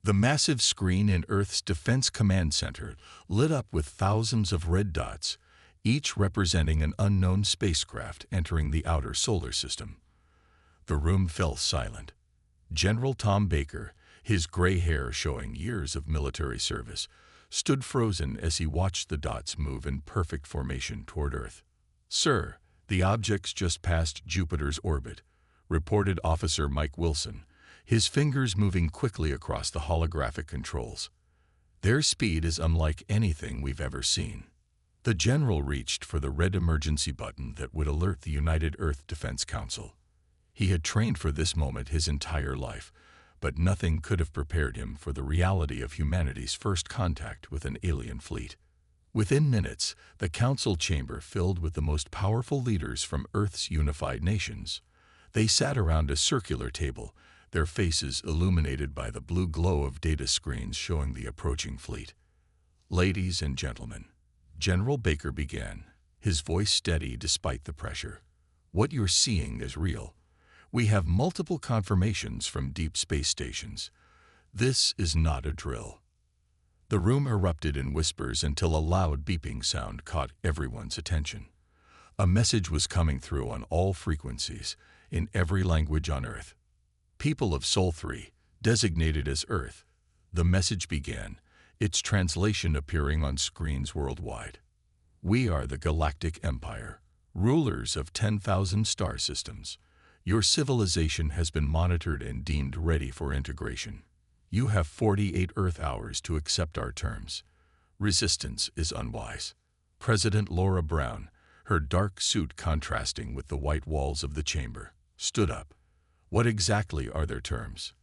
The massive screen in Earth's Defense Command Center lit up with thousands of red dots, each representing an unknown spacecraft entering the outer solar system. The room fell silent. General Tom Baker, his gray hair showing years of military service, stood frozen as he watched the dots move in perfect formation toward Earth. "Sir, the objects just passed Jupiter's orbit," reported Officer Mike Wilson, his fingers moving quickly across the holographic controls. "Their speed is unlike anything we've ever seen." The general reached for the red emergency button that would alert the United Earth Defense Council. He had trained for this moment his entire life, but nothing could have prepared him for the reality of humanity's first contact with an alien fleet. Within minutes, the council chamber filled with the most powerful leaders from Earth's unified nations. They sat around a circular table, their faces illuminated by the blue glow of data screens showing the approaching fleet. "Ladies and gentlemen," General Baker began, his voice steady despite the pressure, "what you're seeing is real. We have multiple confirmations from deep space stations. This is not a drill." The room erupted in whispers until a loud beeping sound caught everyone's attention. A message was coming through on all frequencies, in every language on Earth. "People of Sol 3, designated as Earth," the message began, its translation appearing on screens worldwide. "We are the Galactic Empire, rulers of 10,000 star systems. Your civilization has been monitored and deemed ready for integration. You have 48 Earth hours to accept our terms. Resistance is unwise." President Laura Brown, her dark suit contrasting with the white walls of the chamber, stood up. "What exactly are their terms?"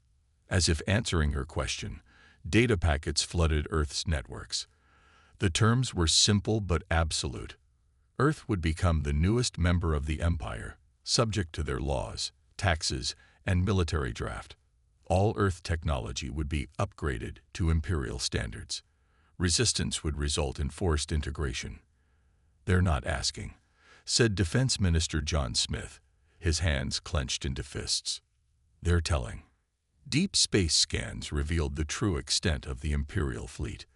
As if answering her question, data packets flooded Earth's networks. The terms were simple but absolute. Earth would become the newest member of the Empire, subject to their laws, taxes, and military draft. All Earth technology would be upgraded to Imperial standards. Resistance would result in forced integration. "They're not asking," said Defense Minister John Smith, his hands clenched into fists. "They're telling." Deep space scans revealed the true extent of the Imperial fleet.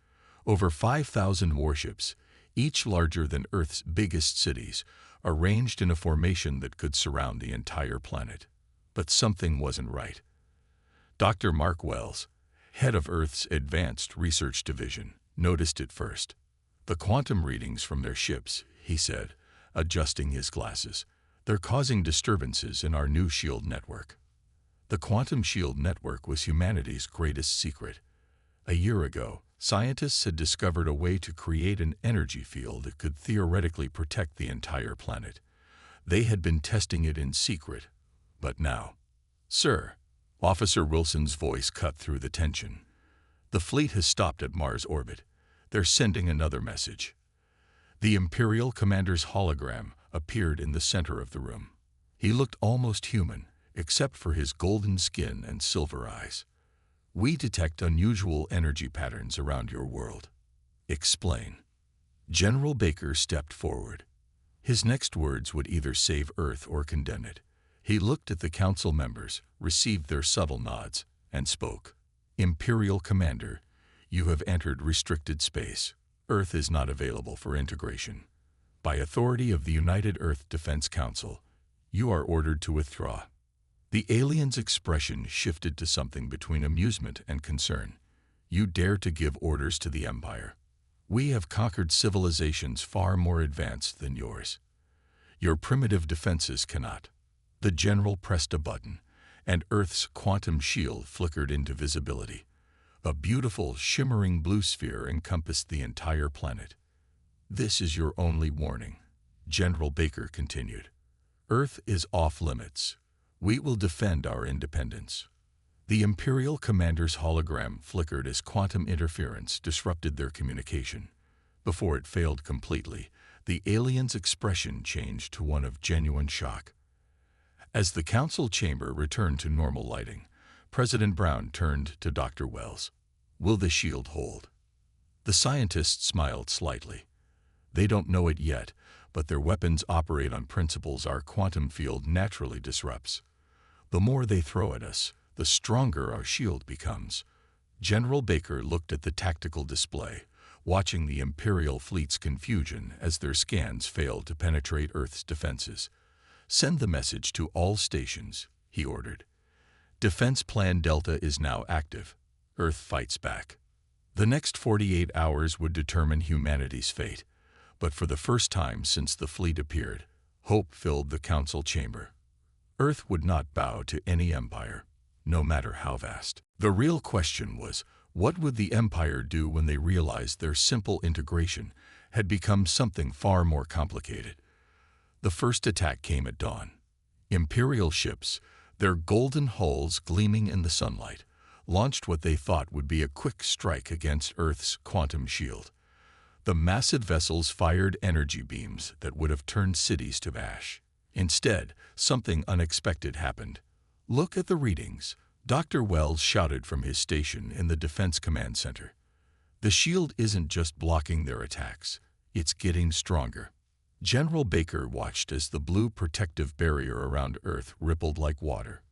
Over 5,000 warships, each larger than Earth's biggest cities, arranged in a formation that could surround the entire planet. But something wasn't right. Dr. Mark Wells, head of Earth's Advanced Research Division, noticed it first. "The quantum readings from their ships," he said, adjusting his glasses, "they're causing disturbances in our new shield network." The quantum shield network was humanity's greatest secret. A year ago, scientists had discovered a way to create an energy field that could theoretically protect the entire planet. They had been testing it in secret, but now— "Sir," Officer Wilson's voice cut through the tension, "the fleet has stopped at Mars orbit. They're sending another message." The Imperial commander's hologram appeared in the center of the room. He looked almost human, except for his golden skin and silver eyes. "We detect unusual energy patterns around your world. Explain." General Baker stepped forward. His next words would either save Earth or condemn it. He looked at the council members, received their subtle nods, and spoke. "Imperial Commander, you have entered restricted space. Earth is not available for integration. By authority of the United Earth Defense Council, you are ordered to withdraw." The alien's expression shifted to something between amusement and concern. "You dare to give orders to the Empire? We have conquered civilizations far more advanced than yours. Your primitive defenses cannot." The general pressed a button, and Earth's quantum shield flickered into visibility. A beautiful, shimmering blue sphere encompassed the entire planet. "This is your only warning," General Baker continued. "Earth is off limits. We will defend our independence." The Imperial commander's hologram flickered as quantum interference disrupted their communication. Before it failed completely, the alien's expression changed to one of genuine shock. As the council chamber returned to normal lighting, President Brown turned to Dr. Wells. "Will the shield hold?" The scientist smiled slightly. "They don't know it yet, but their weapons operate on principles our quantum field naturally disrupts. The more they throw at us, the stronger our shield becomes. General Baker looked at the tactical display, watching the Imperial fleet's confusion as their scans failed to penetrate Earth's defenses. "Send the message to all stations," he ordered. "Defense Plan Delta is now active. Earth fights back." The next 48 hours would determine humanity's fate, but for the first time since the fleet appeared, hope filled the council chamber. Earth would not bow to any empire, no matter how vast. The real question was, what would the empire do when they realized their simple integration had become something far more complicated? The first attack came at dawn. Imperial ships, their golden hulls gleaming in the sunlight, launched what they thought would be a quick strike against Earth's quantum shield. The massive vessels fired energy beams that would have turned cities to ash. Instead, something unexpected happened. "Look at the readings," Dr. Wells shouted from his station in the Defense Command Center. "The shield isn't just blocking their attacks, it's getting stronger." General Baker watched as the blue protective barrier around Earth rippled like water.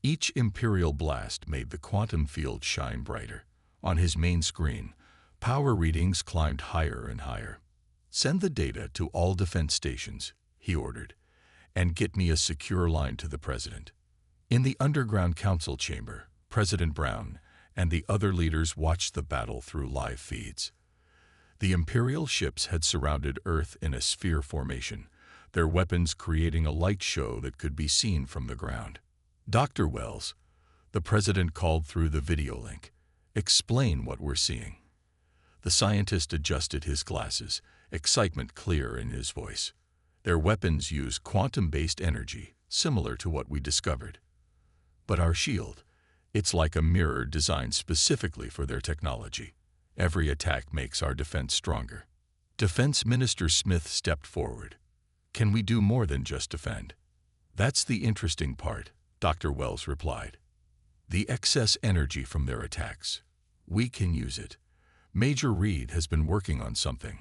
Each Imperial blast made the quantum field shine brighter. On his main screen, power readings climbed higher and higher. "Send the data to all defense stations," he ordered, "and get me a secure line to the President." In the underground council chamber, President Brown and the other leaders watched the battle through live feeds. The Imperial ships had surrounded Earth in a sphere formation, their weapons creating a light show that could be seen from the ground. "Dr. Wells," the President called through the video link, "explain what we're seeing." The scientist adjusted his glasses, excitement clear in his voice. "Their weapons use quantum-based energy, similar to what we discovered. But our shield, it's like a mirror designed specifically for their technology. Every attack makes our defense stronger." Defense Minister Smith stepped forward. "Can we do more than just defend?" "That's the interesting part," Dr. Wells replied. "The excess energy from their attacks. We can use it. Major Reed has been working on something."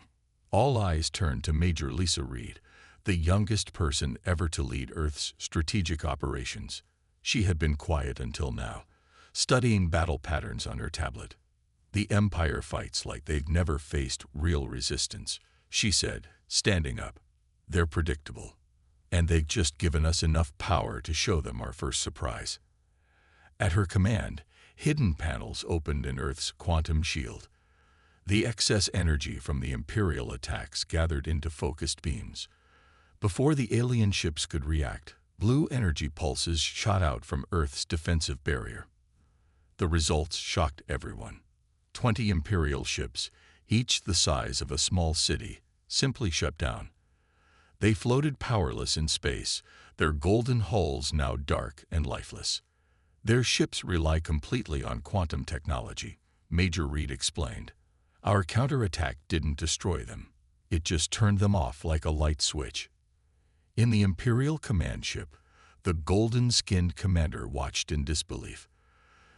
All eyes turned to Major Lisa Reed, the youngest person ever to lead Earth's strategic operations. She had been quiet until now, studying battle patterns on her tablet. "The Empire fights like they've never faced real resistance," she said, standing up. "They're predictable, and they've just given us enough power to show them our first surprise." At her command, hidden panels opened in Earth's quantum shield. The excess energy from the Imperial attacks gathered into focused beams. Before the alien ships could react, blue energy pulses shot out from Earth's defensive barrier. The results shocked everyone. 20 Imperial ships, each the size of a small city, simply shut down. They floated powerless in space, their golden hulls now dark and lifeless. "Their ships rely completely on quantum technology," Major Reed explained. "Our counterattack didn't destroy them. It just turned them off like a light switch." In the Imperial command ship, the golden-skinned commander watched in disbelief.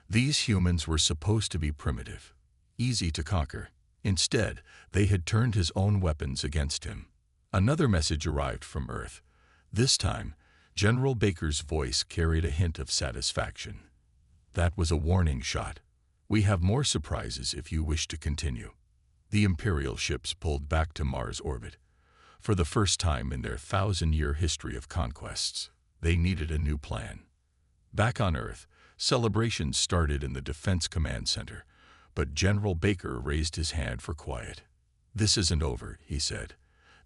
These humans were supposed to be primitive, easy to conquer. Instead, they had turned his own weapons against him. Another message arrived from Earth. This time, General Baker's voice carried a hint of satisfaction. "That was a warning shot. We have more surprises if you wish to continue." The Imperial ships pulled back to Mars orbit. For the first time in their 1,000-year history of conquests, they needed a new plan. Back on Earth, celebrations started in the Defense Command Center, but General Baker raised his hand for quiet. "This isn't over," he said.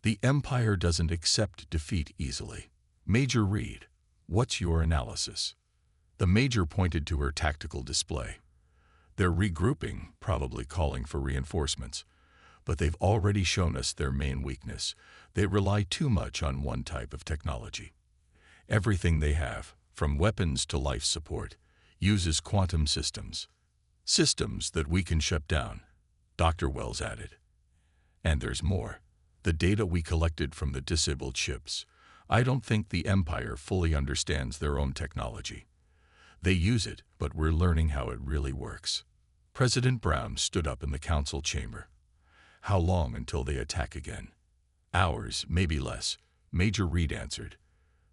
"The Empire doesn't accept defeat easily." "Major Reed, what's your analysis?" The Major pointed to her tactical display. "They're regrouping, probably calling for reinforcements. But they've already shown us their main weakness. They rely too much on one type of technology. Everything they have, from weapons to life support, uses quantum systems. Systems that we can shut down," Dr. Wells added. "And there's more. The data we collected from the disabled ships. I don't think the Empire fully understands their own technology. They use it, but we're learning how it really works." President Brown stood up in the council chamber. "How long until they attack again?" "Hours, maybe less," Major Reed answered.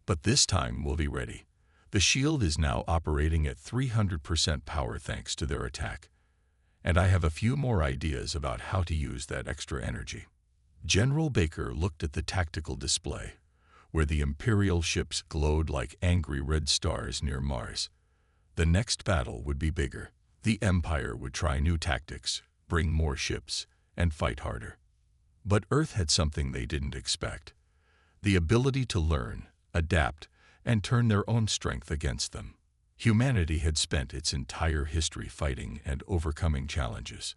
"But this time we'll be ready. The shield is now operating at 300% power thanks to their attack." And I have a few more ideas about how to use that extra energy. General Baker looked at the tactical display, where the Imperial ships glowed like angry red stars near Mars. The next battle would be bigger. The Empire would try new tactics, bring more ships, and fight harder. But Earth had something they didn't expect: the ability to learn, adapt, and turn their own strength against them. Humanity had spent its entire history fighting and overcoming challenges.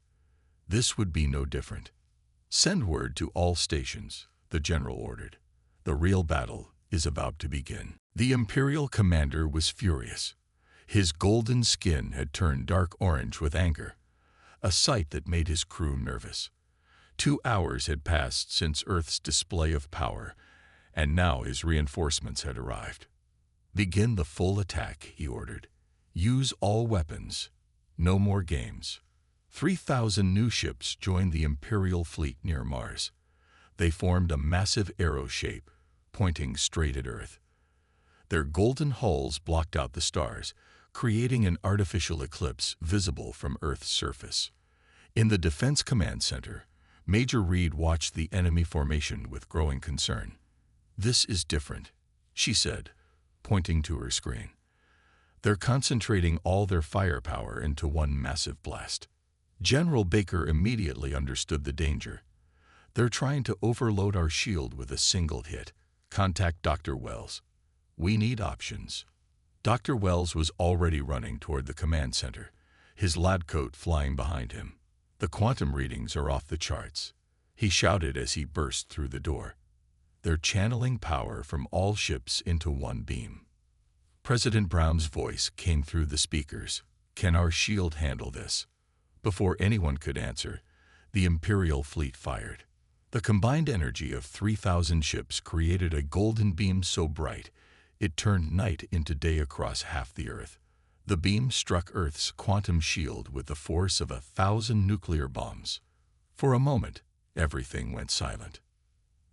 This would be no different. "Send word to all stations," the general ordered. "The real battle is about to begin." The Imperial commander was furious. His golden skin had turned dark orange with anger, a sight that made his crew nervous. 2 hours had passed since Earth's display of power, and now his reinforcements had arrived. "Begin the full attack," he ordered. "Use all weapons. No more games." 3,000 new ships joined the Imperial fleet near Mars. They formed a massive arrow shape, pointing straight at Earth. Their golden hulls blocked out the stars, creating an artificial eclipse visible from Earth's surface. In the Defense Command Center, Major Reed watched the enemy formation with growing concern. "This is different," she said, pointing to her screen. "They're concentrating all their firepower into one massive blast." General Baker immediately understood the danger. "They're trying to overload our shield with a single hit. Contact Dr. Wells. We need options." Dr. Wells was already running toward the command center, his lab coat flying behind him. "The quantum readings are off the charts," he shouted as he burst through the door. "They're channeling power from all ships into one beam." President Brown's voice came through the speakers. "Can our shield handle this?" Before anyone could answer, the Imperial fleet fired. The combined energy of 3,000 ships created a golden beam so bright it turned night into day across half the Earth. The beam struck Earth's quantum shield with the force of 1,000 nuclear bombs. For a moment, everything went silent.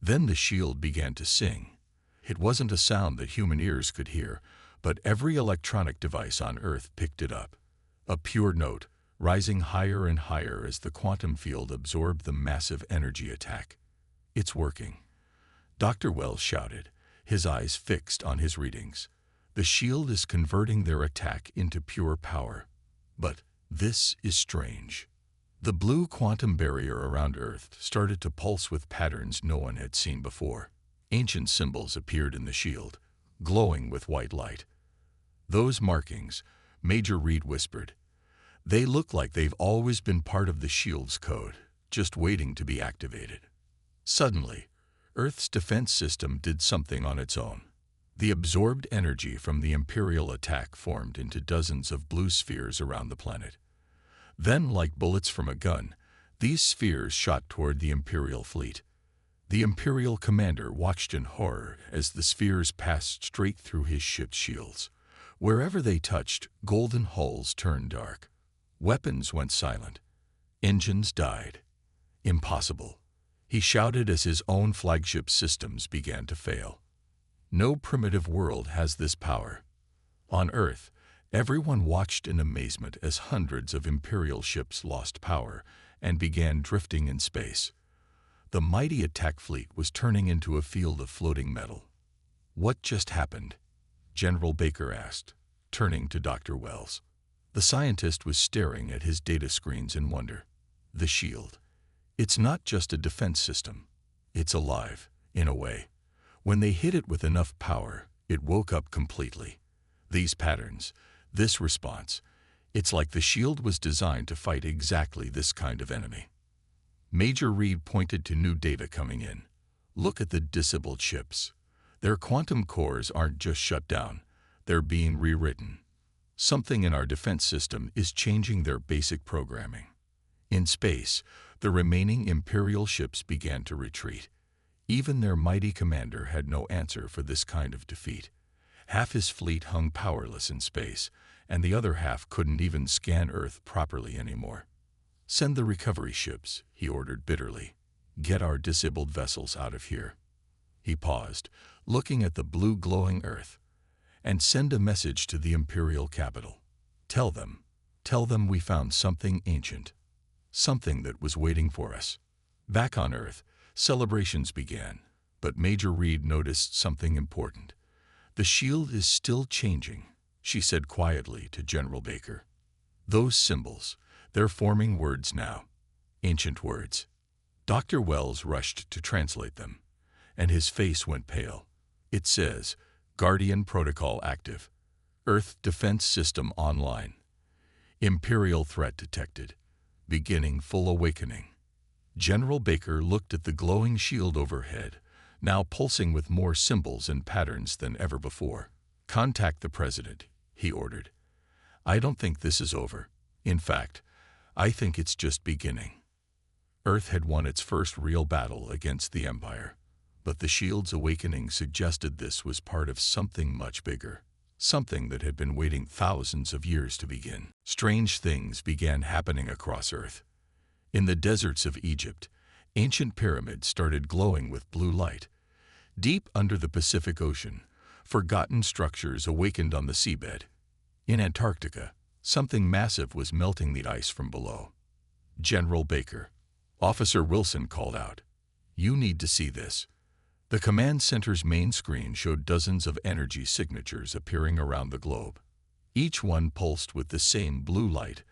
Then the shield began to sing. It wasn't a sound that human ears could hear, but every electronic device on Earth picked it up. A pure note, rising higher and higher as the quantum field absorbed the massive energy attack. "It's working," Dr. Wells shouted, his eyes fixed on his readings. "The shield is converting their attack into pure power. But this is strange." The blue quantum barrier around Earth started to pulse with patterns no one had seen before. Ancient symbols appeared in the shield, glowing with white light. "Those markings," Major Reed whispered, "they look like they've always been part of the shield's code, just waiting to be activated." Suddenly, Earth's defense system did something on its own. The absorbed energy from the Imperial attack formed into dozens of blue spheres around the planet. Then, like bullets from a gun, these spheres shot toward the Imperial fleet. The Imperial commander watched in horror as the spheres passed straight through his ship's shields. Wherever they touched, golden hulls turned dark. Weapons went silent. Engines died. "Impossible," he shouted as his own flagship systems began to fail. "No primitive world has this power." On Earth, everyone watched in amazement as hundreds of Imperial ships lost power and began drifting in space. The mighty attack fleet was turning into a field of floating metal. "What just happened?" General Baker asked, turning to Dr. Wells. The scientist was staring at his data screens in wonder. "The shield. It's not just a defense system. It's alive, in a way. When they hit it with enough power, it woke up completely. These patterns, this response, it's like the shield was designed to fight exactly this kind of enemy." Major Reed pointed to new data coming in. "Look at the disabled ships. Their quantum cores aren't just shut down, they're being rewritten. Something in our defense system is changing their basic programming." In space, the remaining Imperial ships began to retreat. Even their mighty commander had no answer for this kind of defeat. Half his fleet hung powerless in space, and the other half couldn't even scan Earth properly anymore. "Send the recovery ships," he ordered bitterly. "Get our disabled vessels out of here." He paused, looking at the blue glowing Earth. "And send a message to the Imperial capital. Tell them we found something ancient, something that was waiting for us. Back on Earth, celebrations began, but Major Reed noticed something important. "The shield is still changing," she said quietly to General Baker. "Those symbols, they're forming words now. Ancient words." Dr. Wells rushed to translate them, and his face went pale. "It says, Guardian Protocol active. Earth Defense System online. Imperial threat detected. Beginning full awakening." General Baker looked at the glowing shield overhead, now pulsing with more symbols and patterns than ever before. "Contact the President," he ordered. "I don't think this is over. In fact, I think it's just beginning." Earth had won its first real battle against the Empire, but the shield's awakening suggested this was part of something much bigger, something that had been waiting thousands of years to begin. Strange things began happening across Earth. In the deserts of Egypt, ancient pyramids started glowing with blue light. Deep under the Pacific Ocean, forgotten structures awakened on the seabed. In Antarctica, something massive was melting the ice from below. "General Baker," Officer Wilson called out, "you need to see this." The command center's main screen showed dozens of energy signatures appearing around the globe. Each one pulsed with the same blue light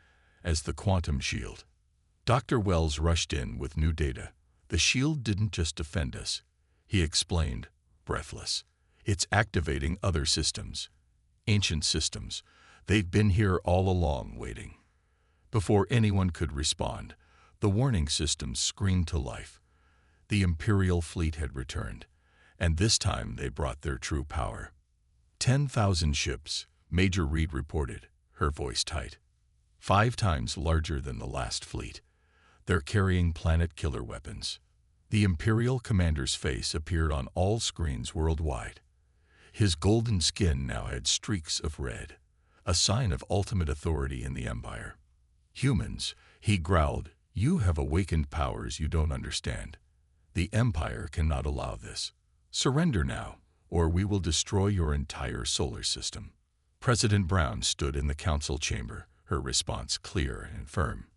as the quantum shield. Dr. Wells rushed in with new data. "The shield didn't just defend us," he explained, breathless. "It's activating other systems. Ancient systems. They've been here all along, waiting." Before anyone could respond, the warning systems screamed to life. The Imperial fleet had returned, and this time they brought their true power. 10,000 ships, Major Reed reported, her voice tight. 5 times larger than the last fleet. They're carrying planet-killer weapons. The Imperial commander's face appeared on all screens worldwide. His golden skin now had streaks of red, a sign of ultimate authority in the Empire. "Humans," he growled, "you have awakened powers you don't understand. The Empire cannot allow this. Surrender now, or we will destroy your entire solar system." President Brown stood in the council chamber, her response clear and firm.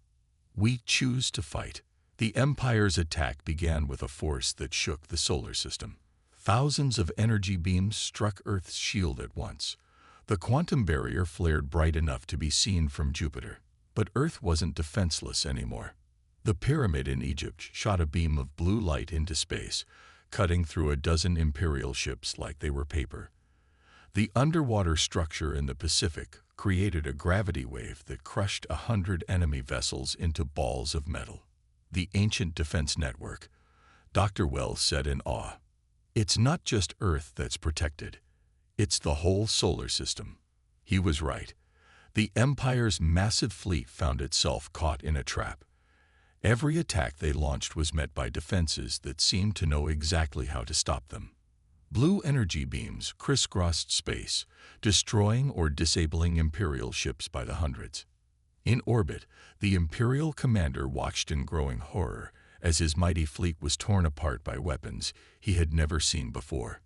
"We choose to fight." The Empire's attack began with a force that shook the solar system. Thousands of energy beams struck Earth's shield at once. The quantum barrier flared bright enough to be seen from Jupiter. But Earth wasn't defenseless anymore. The pyramid in Egypt shot a beam of blue light into space, cutting through a dozen Imperial ships like they were paper. The underwater structure in the Pacific created a gravity wave that crushed 100 enemy vessels into balls of metal. "The ancient defense network," Dr. Wells said in awe. "It's not just Earth that's protected. It's the whole solar system." He was right. The Empire's massive fleet found itself caught in a trap. Every attack they launched was met by defenses that seemed to know exactly how to stop them. Blue energy beams crisscrossed space, destroying or disabling Imperial ships by the hundreds. In orbit, the Imperial commander watched in growing horror as his mighty fleet was torn apart by weapons he had never seen before.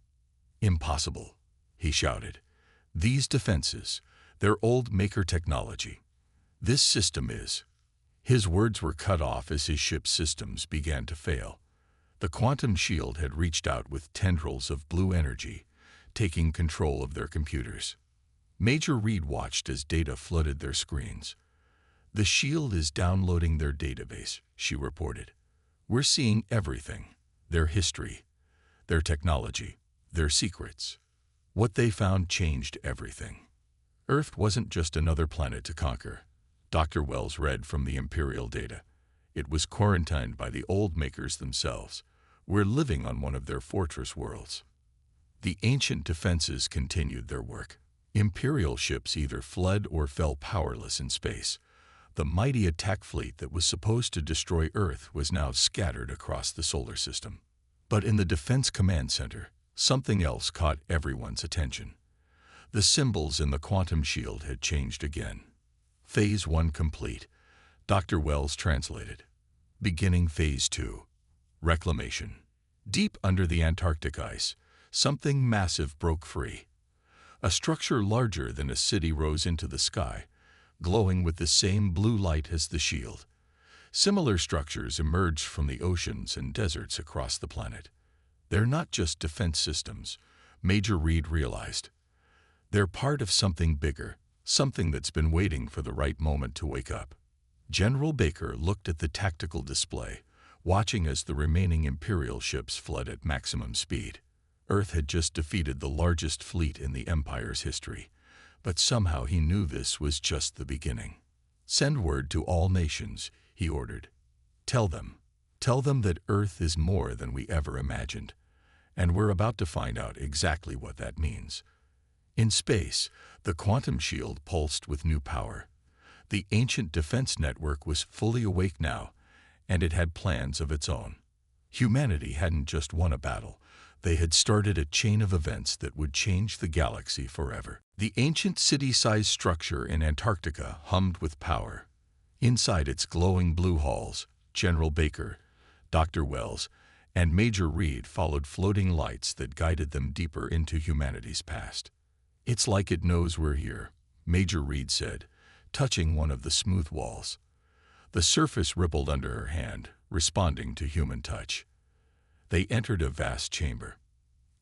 "Impossible," he shouted. "These defenses, they're old Maker technology. This system is..." His words were cut off as his ship's systems began to fail. The quantum shield had reached out with tendrils of blue energy, taking control of their computers. Major Reed watched as data flooded their screens. "The shield is downloading their database," she reported. "We're seeing everything. Their history, their technology, their secrets. What they found changed everything." Earth wasn't just another planet to conquer. Dr. Wells read from the Imperial data. It was quarantined by the old Makers themselves. We're living on one of their fortress worlds. The ancient defenses continued their work. Imperial ships either fled or fell powerless in space. The mighty attack fleet that was supposed to destroy Earth was now scattered across the solar system. But in the Defense Command Center, something else caught everyone's attention. The symbols in the quantum shield had changed again. "Phase 1 complete," Dr. Wells translated. "Beginning Phase 2. Reclamation." Deep under the Antarctic ice, something massive broke free. A structure larger than a city rose into the sky, glowing with the same blue light as the shield. Similar structures emerged from the oceans and deserts across the planet. They're not just defense systems, Major Reed realized. They're part of something bigger, something that's been waiting for the right moment to wake up. General Baker looked at the tactical display, watching as the remaining Imperial ships fled at maximum speed. Earth had just defeated the largest fleet in the Empire's history, but somehow he knew this was just the beginning. "Send word to all nations," he ordered. Tell them that Earth is more than we ever imagined, and we're about to find out exactly what that means." In space, the quantum shield pulsed with new power. The ancient defense network was fully awake now, and it had plans of its own. Humanity hadn't just won a battle. They had started a chain of events that would change the galaxy forever. The ancient city-sized structure in Antarctica hummed with power. Inside its glowing blue halls, General Baker, Dr. Wells, and Major Reed followed floating lights that guided them deeper into humanity's past. "It's like it knows we're here," Major Reed said, touching one of the smooth walls. The surface rippled under her hand, responding to human touch. They entered a vast chamber.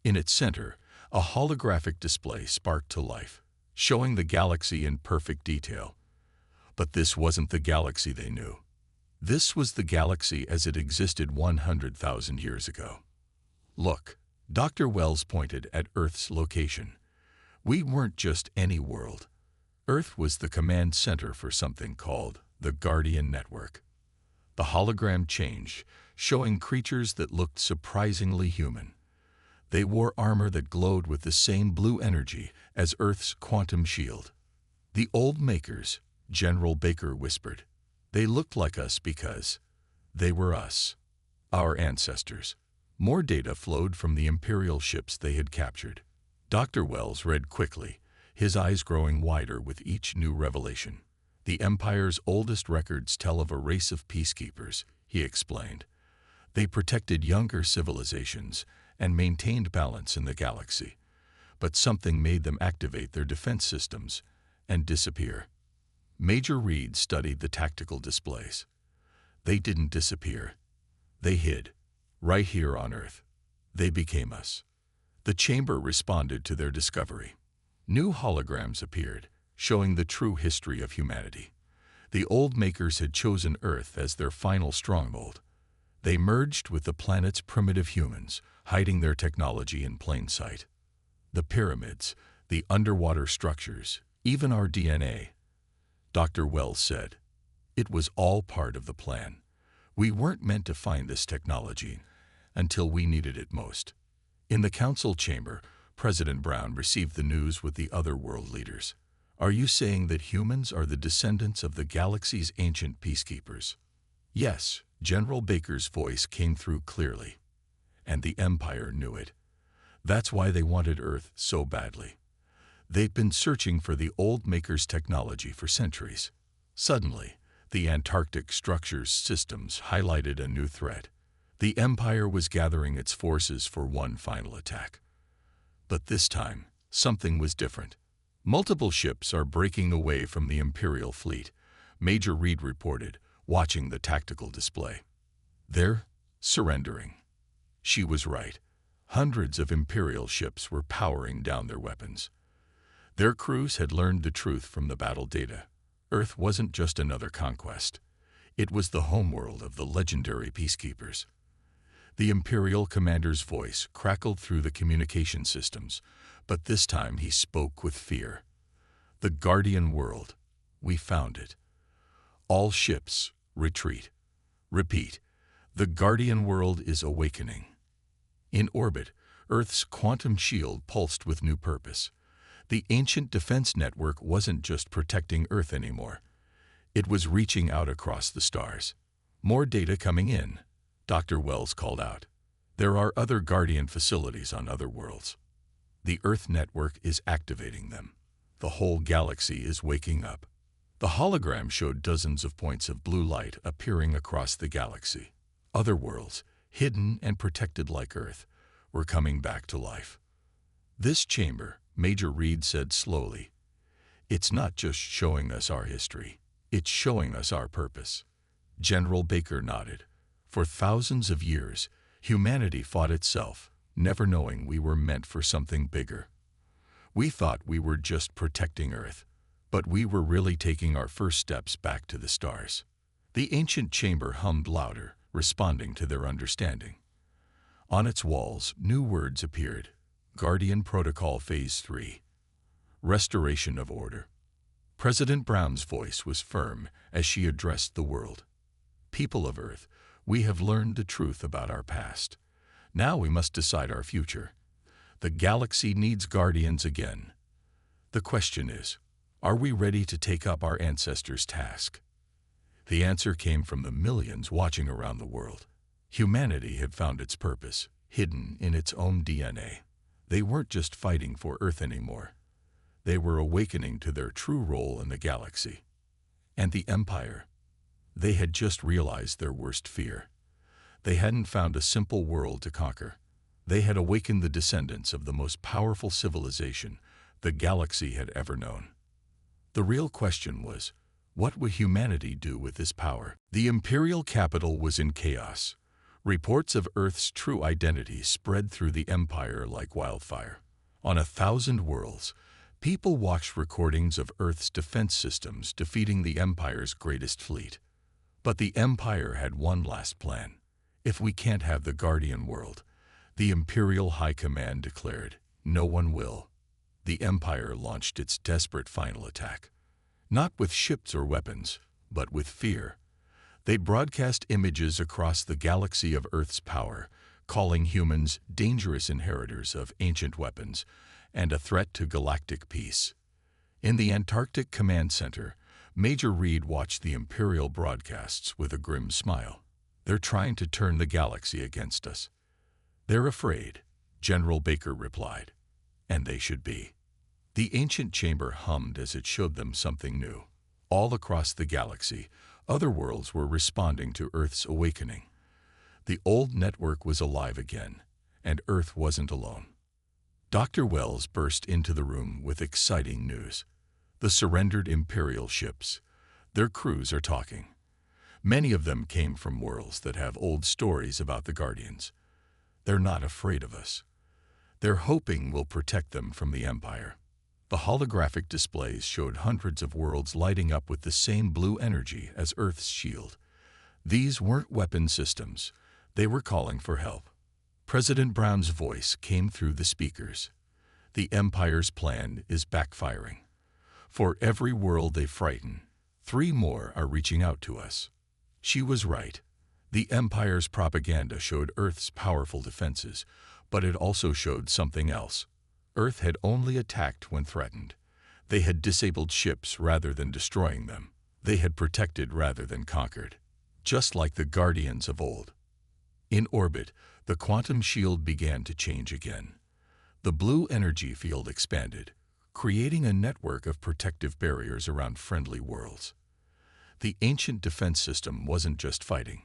In its center, a holographic display sparked to life, showing the galaxy in perfect detail. But this wasn't the galaxy they knew. This was the galaxy as it existed 100,000 years ago. "Look," Dr. Wells pointed at Earth's location. "We weren't just any world. Earth was the command center for something called the Guardian Network." The hologram changed, showing creatures that looked surprisingly human. They wore armor that glowed with the same blue energy as Earth's quantum shield. "The old makers," General Baker whispered. "They looked like us because they were us, our ancestors." More data flowed from the Imperial ships they had captured. Dr. Wells read quickly, his eyes growing wider with each new revelation. "The Empire's oldest records tell of a race of peacekeepers," he explained. "They protected younger civilizations and maintained balance in the galaxy. But something made them activate their defense systems and disappear." Major Reed studied the tactical displays. "They didn't disappear. They hid, right here on Earth. They became us." The chamber responded to their discovery. New holograms appeared, showing the true history of humanity. The old makers had chosen Earth as their final stronghold. They merged with the planet's primitive humans, hiding their technology in plain sight. The pyramids, the underwater structures, even our DNA, Dr. Wells said. It was all part of the plan. We weren't meant to find this technology until we needed it most. In the council chamber, President Brown received the news with the other world leaders. "Are you saying that humans are the descendants of the galaxy's ancient peacekeepers?" "Yes," General Baker's voice came through clearly. "And the Empire knew it. That's why they wanted Earth so badly. They'd been searching for the old makers' technology for centuries." Suddenly, the Antarctic structures systems highlighted a new threat. The Empire was gathering its forces for one final attack. But this time, something was different. "Multiple ships are breaking away from the Imperial fleet," Major Reed reported, watching the tactical display. "They're surrendering." She was right. Hundreds of Imperial ships were powering down their weapons. Their crews had learned the truth from the battle data. Earth wasn't just another conquest. It was the homeworld of the legendary peacekeepers. The Imperial commander's voice crackled through the communication systems, but this time he spoke with fear. "The Guardian World. We found it. All ships, retreat. Repeat, the Guardian World is awakening." In orbit, Earth's quantum shield pulsed with new purpose. The ancient defense network wasn't just protecting Earth anymore. It was reaching out across the stars. "More data coming in," Dr. Wells called out. "There are other Guardian facilities on other worlds. The Earth network is activating them. The whole galaxy is waking up." The hologram showed dozens of points of blue light appearing across the galaxy. Other worlds, hidden and protected like Earth, were coming back to life. "This chamber," Major Reed said slowly, "it's not just showing us our history. It's showing us our purpose. General Baker nodded. For thousands of years, humanity fought itself, never knowing we were meant for something bigger. We thought we were just protecting Earth, but we were really taking our first steps back to the stars. The ancient chamber hummed louder, responding to their understanding. On its walls, new words appeared. Guardian Protocol Phase 3. Restoration of Order. President Brown's voice was firm as she addressed the world. People of Earth, we have learned the truth about our past. Now we must decide our future. The galaxy needs guardians again. The question is, are we ready to take up our ancestors' task? The answer came from the millions watching around the world. Humanity had found its purpose, hidden in its own DNA. They weren't just fighting for Earth anymore. They were awakening to their true role in the galaxy. And the Empire? They had just realized their worst fear. They hadn't found a simple world to conquer. They had awakened the descendants of the most powerful civilization the galaxy had ever known. The real question was, what would humanity do with this power? The imperial capital was in chaos. Reports of Earth's true identity spread through the Empire like wildfire. On 1,000 worlds, people watched recordings of Earth's defense systems defeating the Empire's greatest fleet. But the Empire had one last plan. If we can't have the Guardian world, the Imperial High Command declared, no one will. The Empire launched its desperate final attack. Not with ships or weapons, but with fear. They broadcast images across the galaxy of Earth's power, calling humans dangerous inheritors of ancient weapons and a threat to galactic peace. In the Antarctic Command Center, Major Reed watched the Imperial broadcasts with a grim smile. They're trying to turn the galaxy against us. They're afraid, General Baker replied. And they should be. The ancient chamber hummed as it showed them something new. All across the galaxy, other worlds were responding to Earth's awakening. The old network was alive again, and Earth wasn't alone. Dr. Wells burst into the room with exciting news. The surrendered Imperial ships. Their crews are talking. Many of them came from worlds that have old stories about the Guardians. They're not afraid of us. They're hoping we'll protect them from the Empire. The holographic displays showed hundreds of worlds lighting up with the same blue energy as Earth's shield. These weren't weapon systems. They were calling for help. President Brown's voice came through the speakers. The Empire's plan is backfiring. For every world they frighten, 3 more are reaching out to us. She was right. The Empire's propaganda showed Earth's powerful defenses, but it also showed something else. Earth had only attacked when threatened. They had disabled ships rather than destroying them. They had protected rather than conquered. Just like the Guardians of old. In orbit, the quantum shield began to change again. The blue energy field expanded, creating a network of protective barriers around friendly worlds. The ancient defense system wasn't just fighting.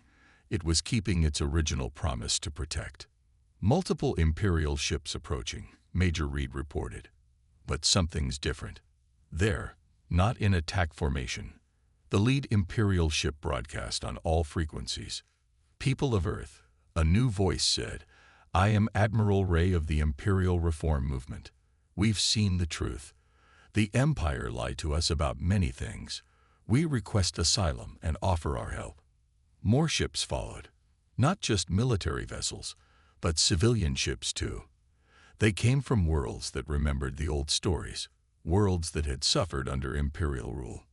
It was keeping its original promise to protect. Multiple Imperial ships approaching, Major Reed reported. But something's different. There, not in attack formation. The lead Imperial ship broadcast on all frequencies. People of Earth, a new voice said, I am Admiral Ray of the Imperial Reform Movement. We've seen the truth. The Empire lied to us about many things. We request asylum and offer our help. More ships followed. Not just military vessels, but civilian ships too. They came from worlds that remembered the old stories, worlds that had suffered under Imperial rule.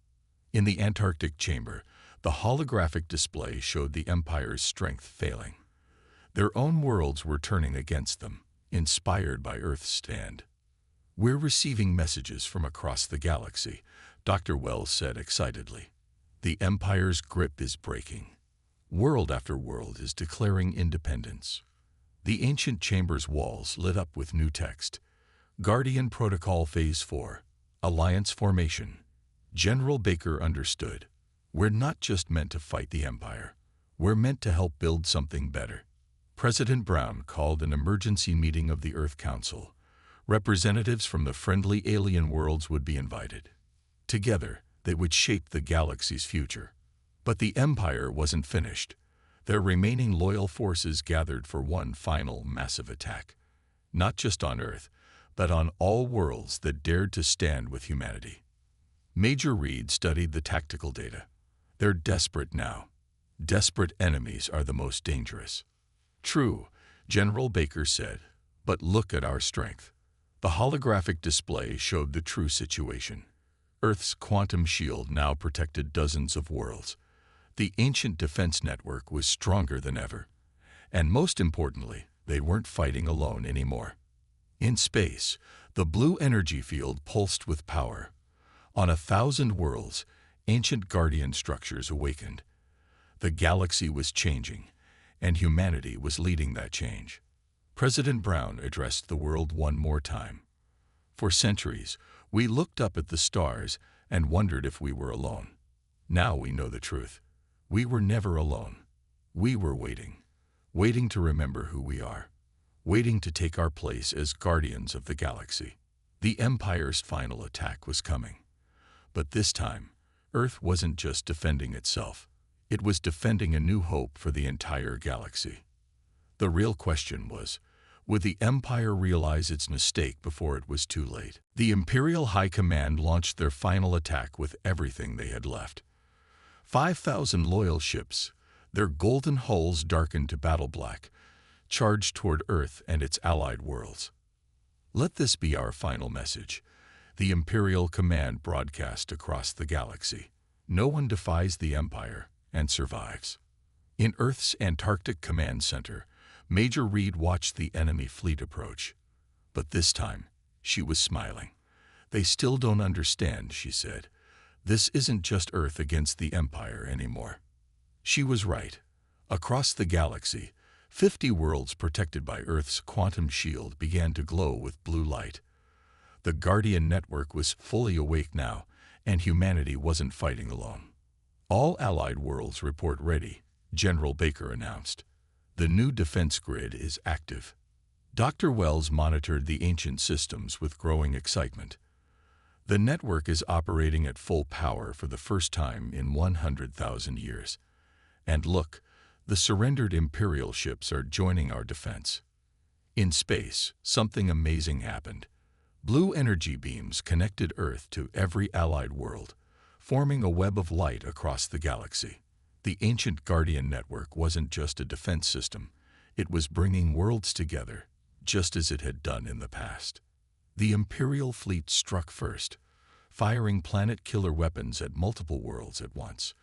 In the Antarctic chamber, the holographic display showed the Empire's strength failing. Their own worlds were turning against them, inspired by Earth's stand. We're receiving messages from across the galaxy, Dr. Wells said excitedly. The Empire's grip is breaking. World after world is declaring independence. The ancient chamber's walls lit up with new text. Guardian Protocol Phase 4. Alliance Formation. General Baker understood. We're not just meant to fight the Empire. We're meant to help build something better. President Brown called an emergency meeting of the Earth Council. Representatives from the friendly alien worlds would be invited. Together, they would shape the galaxy's future. But the Empire wasn't finished. Their remaining loyal forces gathered for one final massive attack. Not just on Earth, but on all worlds that dared to stand with humanity. Major Reed studied the tactical data. They're desperate now. Desperate enemies are the most dangerous. True, General Baker said, but look at our strength. The holographic display showed the true situation. Earth's quantum shield now protected dozens of worlds. The ancient defense network was stronger than ever. And most importantly, they weren't fighting alone anymore. In space, the blue energy field pulsed with power. On 1,000 worlds, ancient guardian structures awakened. The galaxy was changing, and humanity was leading that change. President Brown addressed the world one more time. For centuries, we looked up at the stars and wondered if we were alone. Now we know the truth. We were never alone. We were waiting to remember who we are, waiting to take our place as guardians of the galaxy. The Empire's final attack was coming. But this time, Earth wasn't just defending itself. It was defending a new hope for the entire galaxy. The real question was, would the Empire realize its mistake before it was too late? The Imperial High Command launched their final attack with everything they had left. 5,000 loyal ships, their golden hulls darkened to battle black, charged toward Earth and its allied worlds. Let this be our final message, the Imperial Command broadcast across the galaxy. No one defies the Empire and survives. In Earth's Antarctic Command Center, Major Reed watched the enemy fleet approach. But this time, she was smiling. They still don't understand, she said. This isn't just Earth against the Empire anymore. She was right. Across the galaxy, 50 worlds protected by Earth's quantum shield began to glow with blue light. The Guardian Network was fully awake now, and humanity wasn't fighting alone. All allied worlds report ready, General Baker announced. The new defense grid is active. Dr. Wells monitored the ancient systems with growing excitement. The network is operating at full power for the first time in 100,000 years. And look, the surrendered Imperial ships are joining our defense. In space, something amazing happened. Blue energy beams connected Earth to every allied world, forming a web of light across the galaxy. The ancient Guardian Network wasn't just a defense system. It was bringing worlds together, just as it had done in the past. The Imperial fleet struck first, firing planet-killer weapons at multiple worlds at once.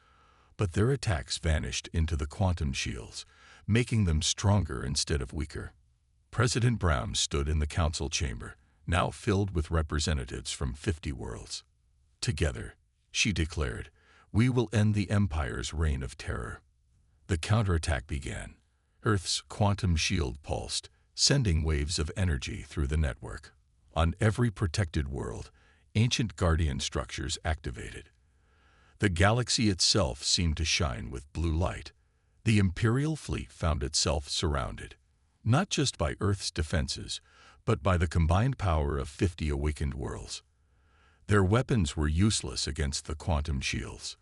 But their attacks vanished into the quantum shields, making them stronger instead of weaker. President Brown stood in the council chamber, now filled with representatives from 50 worlds. Together, she declared, we will end the Empire's reign of terror. The counterattack began. Earth's quantum shield pulsed, sending waves of energy through the network. On every protected world, ancient guardian structures activated. The galaxy itself seemed to shine with blue light. The Imperial fleet found itself surrounded, not just by Earth's defenses, but by the combined power of 50 awakened worlds. Their weapons were useless against the quantum shields.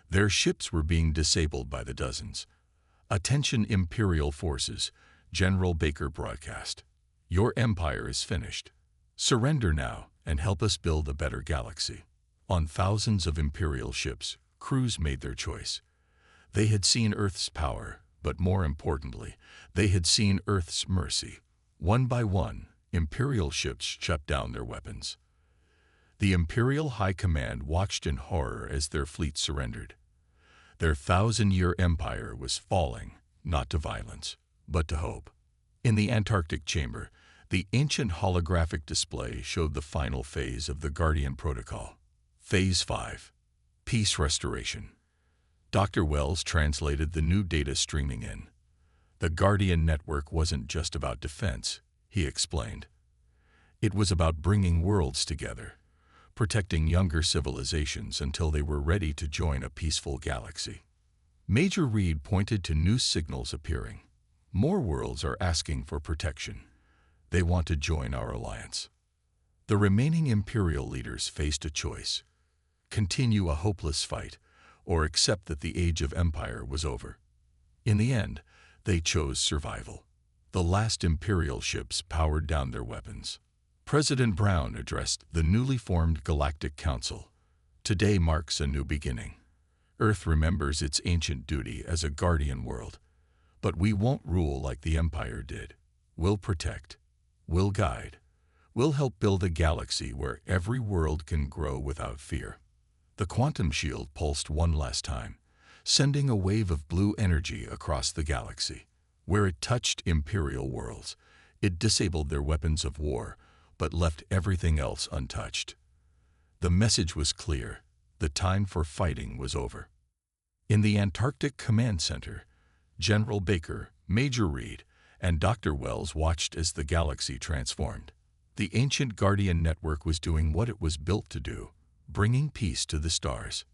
Their ships were being disabled by the dozens. Attention Imperial forces, General Baker broadcast. Your empire is finished. Surrender now and help us build a better galaxy. On thousands of Imperial ships, crews made their choice. They had seen Earth's power, but more importantly, they had seen Earth's mercy. One by one, Imperial ships shut down their weapons. The Imperial High Command watched in horror as their fleet surrendered. Their 1,000-year empire was falling, not to violence, but to hope. In the Antarctic chamber, the ancient holographic display showed the final phase of the Guardian Protocol. Phase 5. Peace Restoration. Dr. Wells translated the new data streaming in. The Guardian Network wasn't just about defense, he explained. It was about bringing worlds together, protecting younger civilizations until they were ready to join a peaceful galaxy. Major Reed pointed to new signals appearing. More worlds are asking for protection. They want to join our alliance. The remaining Imperial leaders faced a choice: continue a hopeless fight, or accept that the age of empire was over. In the end, they chose survival. The last Imperial ships powered down their weapons. President Brown addressed the newly formed Galactic Council. Today marks a new beginning. Earth remembers its ancient duty as a guardian world. But we won't rule like the Empire did. We'll protect. We'll guide. We'll help build a galaxy where every world can grow without fear. The quantum shield pulsed one last time, sending a wave of blue energy across the galaxy. Where it touched Imperial worlds, it disabled their weapons of war, but left everything else untouched. The message was clear. The time for fighting was over. In the Antarctic Command Center, General Baker, Major Reed, and Dr. Wells watched as the galaxy transformed. The ancient Guardian Network was doing what it was built to do, bringing peace to the stars.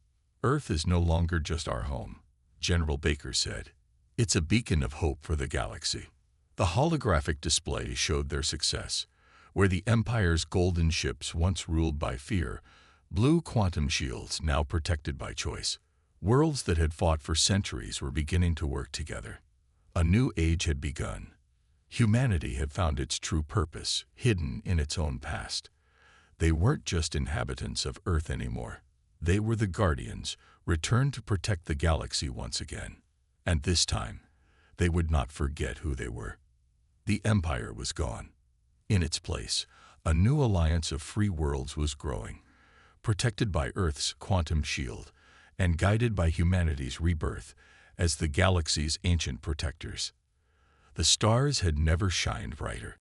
Earth is no longer just our home, General Baker said. It's a beacon of hope for the galaxy. The holographic display showed their success. Where the Empire's golden ships once ruled by fear, blue quantum shields now protected by choice. Worlds that had fought for centuries were beginning to work together. A new age had begun. Humanity had found its true purpose, hidden in its own past. They weren't just inhabitants of Earth anymore. They were the guardians, returned to protect the galaxy once again. And this time, they would not forget who they were. The Empire was gone. In its place, a new alliance of free worlds was growing, protected by Earth's quantum shield and guided by humanity's rebirth as the galaxy's ancient protectors. The stars had never shined brighter.